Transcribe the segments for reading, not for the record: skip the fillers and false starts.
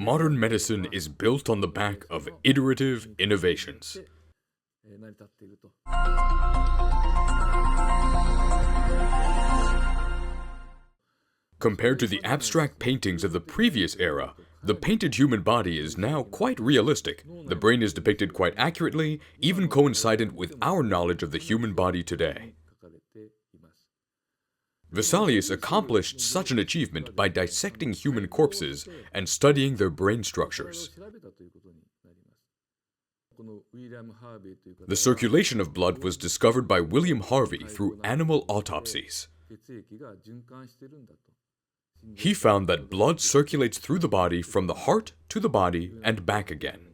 Modern medicine is built on the back of iterative innovations. Compared to the abstract paintings of the previous era, the painted human body is now quite realistic. The brain is depicted quite accurately, even coincident with our knowledge of the human body today. Vesalius accomplished such an achievement by dissecting human corpses and studying their brain structures. The circulation of blood was discovered by William Harvey through animal autopsies. He found that blood circulates through the body from the heart to the body and back again.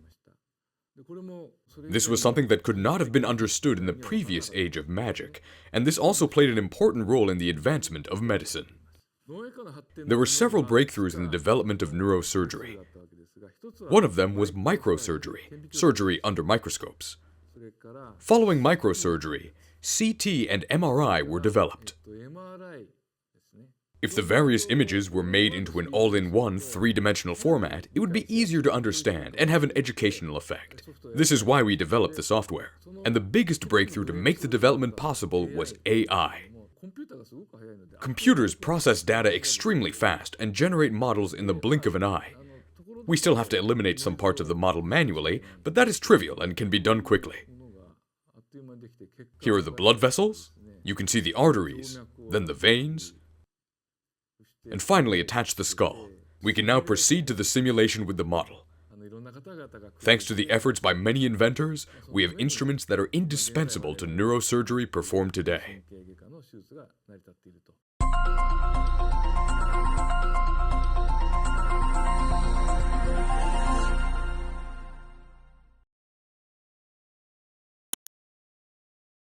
This was something that could not have been understood in the previous age of magic, and this also played an important role in the advancement of medicine. There were several breakthroughs in the development of neurosurgery. One of them was microsurgery, surgery under microscopes. Following microsurgery, CT and MRI were developed. If the various images were made into an all-in-one three-dimensional format, it would be easier to understand and have an educational effect. This is why we developed the software. And the biggest breakthrough to make the development possible was AI. Computers process data extremely fast and generate models in the blink of an eye. We still have to eliminate some parts of the model manually, but that is trivial and can be done quickly. Here are the blood vessels. You can see the arteries, then the veins, and finally attach the skull. We can now proceed to the simulation with the model. Thanks to the efforts by many inventors, we have instruments that are indispensable to neurosurgery performed today.